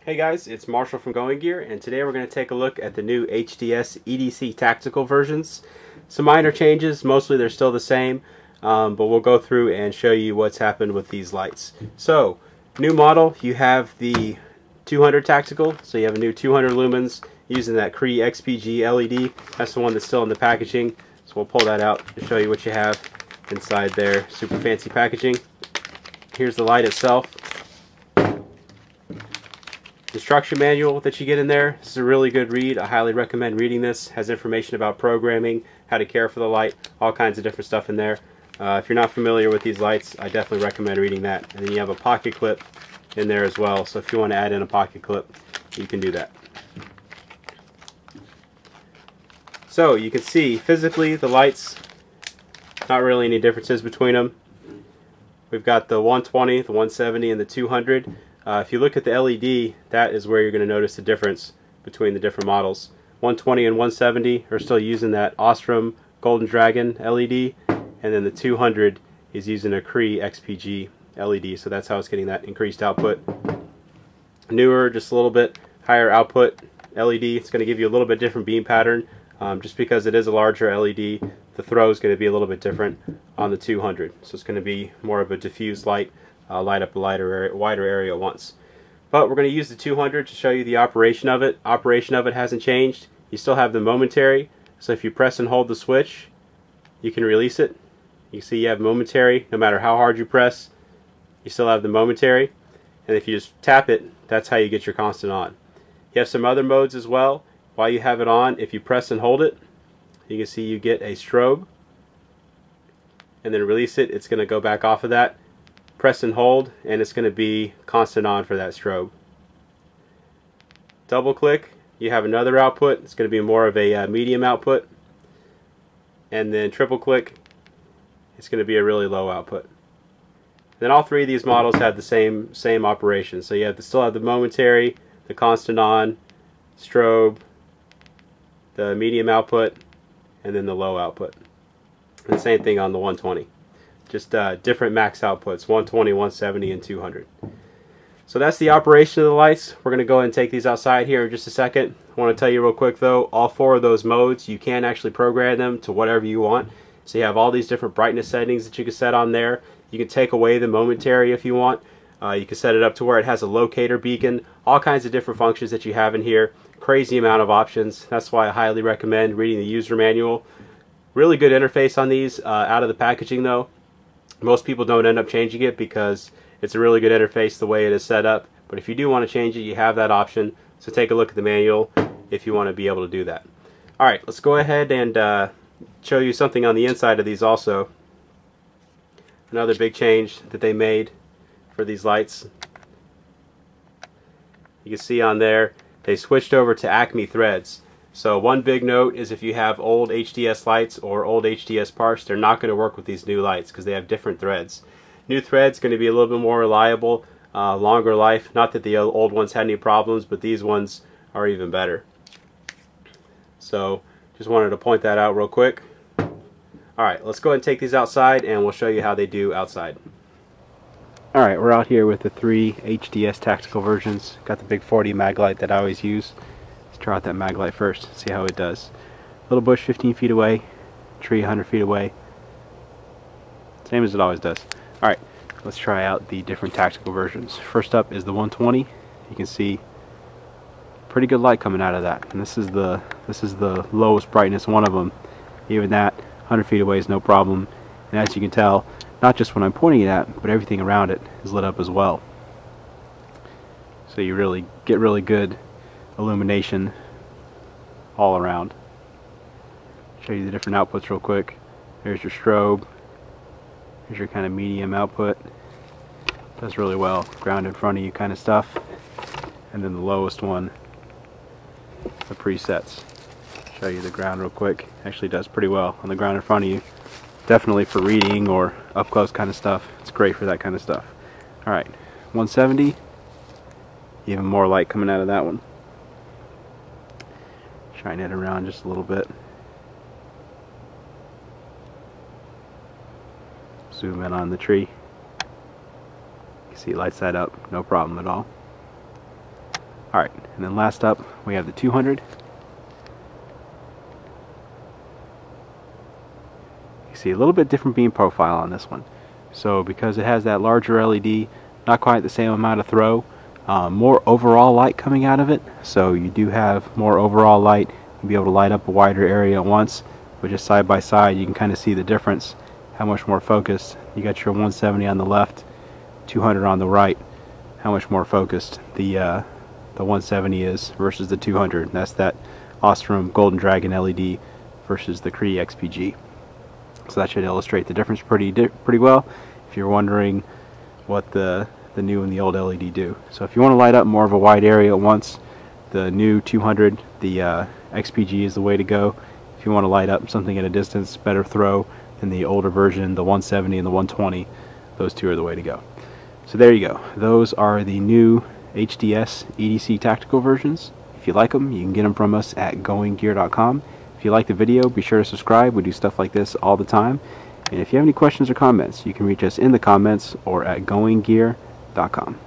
Hey guys, it's Marshall from Going Gear, and today we're going to take a look at the new HDS EDC Tactical versions. Some minor changes, mostly they're still the same, but we'll go through and show you what's happened with these lights. So, new model, you have the 200 Tactical, so you have a new 200 lumens using that Cree XPG LED. That's the one that's still in the packaging, so we'll pull that out to show you what you have inside their super fancy packaging. Here's the light itself. Instruction manual that you get in there. This is a really good read. I highly recommend reading this. It has information about programming, how to care for the light, all kinds of different stuff in there. If you're not familiar with these lights, I definitely recommend reading that. And then you have a pocket clip in there as well, so if you want to add in a pocket clip, you can do that. So you can see physically the lights, not really any differences between them. We've got the 120, the 170, and the 200. If you look at the LED, that is where you're going to notice the difference between the different models. 120 and 170 are still using that OSRAM Golden Dragon LED, and then the 200 is using a Cree XPG LED, so that's how it's getting that increased output. Newer, just a little bit higher output LED. It's going to give you a little bit different beam pattern. Just because it is a larger LED, the throw is going to be a little bit different on the 200. So it's going to be more of a diffused light. Light up a wider area at once. But we're going to use the 200 to show you the operation of it. Operation of it hasn't changed. You still have the momentary, so if you press and hold the switch, you can release it. You see you have momentary, no matter how hard you press, you still have the momentary. And if you just tap it, that's how you get your constant on. You have some other modes as well. While you have it on, if you press and hold it, you can see you get a strobe. And then release it, it's going to go back off of that. Press and hold, and it's going to be constant on for that strobe. Double click, you have another output. It's going to be more of a medium output. And then triple click, it's going to be a really low output. Then all three of these models have the same operation. So you still have the momentary, the constant on, strobe, the medium output, and then the low output. And the same thing on the 120. Just different max outputs, 120, 170, and 200. So that's the operation of the lights. We're going to go ahead and take these outside here in just a second. I want to tell you real quick though, all four of those modes, you can actually program them to whatever you want. So you have all these different brightness settings that you can set on there. You can take away the momentary if you want. You can set it up to where it has a locator beacon, all kinds of different functions that you have in here. Crazy amount of options. That's why I highly recommend reading the user manual. Really good interface on these out of the packaging though. Most people don't end up changing it because it's a really good interface the way it is set up. But if you do want to change it, you have that option. So take a look at the manual if you want to be able to do that. Alright, let's go ahead and show you something on the inside of these also. Another big change that they made for these lights. You can see on there, they switched over to Acme Threads. So one big note is if you have old HDS lights or old HDS parts, they're not going to work with these new lights because they have different threads. New threads going to be a little bit more reliable, longer life. Not that the old ones had any problems, but these ones are even better. So just wanted to point that out real quick. Alright, let's go ahead and take these outside and we'll show you how they do outside. Alright, we're out here with the three HDS Tactical versions. Got the big 40 mag light that I always use. Try out that mag light first, see how it does. Little bush 15 feet away, tree 100 feet away. Same as it always does. Alright, let's try out the different tactical versions. First up is the 120. You can see pretty good light coming out of that. And this is the lowest brightness one of them. Even that 100 feet away is no problem. And as you can tell, not just when I'm pointing it at, but everything around it is lit up as well. So you really get really good illumination all around. Show you the different outputs real quick. There's your strobe. Here's your kind of medium output. Does really well. Ground in front of you kind of stuff. And then the lowest one, the presets. Show you the ground real quick. Actually does pretty well on the ground in front of you. Definitely for reading or up close kind of stuff. It's great for that kind of stuff. Alright, 170. Even more light coming out of that one. Shine it around just a little bit. Zoom in on the tree. You can see it lights that up, no problem at all. Alright, and then last up we have the 200. You see a little bit different beam profile on this one. So because it has that larger LED, not quite the same amount of throw, more overall light coming out of it. So you do have more overall light. You'll be able to light up a wider area at once. But just side by side, you can kind of see the difference, how much more focused. You got your 170 on the left, 200 on the right. How much more focused the 170 is versus the 200. And that's that OSRAM Golden Dragon LED versus the Cree XPG. So that should illustrate the difference pretty well if you're wondering what the new and the old LED do. So if you want to light up more of a wide area at once, the new 200, the XPG is the way to go. If you want to light up something at a distance, better throw than the older version, the 170 and the 120, those two are the way to go. So there you go. Those are the new HDS EDC Tactical versions. If you like them, you can get them from us at goinggear.com. If you like the video, be sure to subscribe. We do stuff like this all the time. And if you have any questions or comments, you can reach us in the comments or at goinggear.com.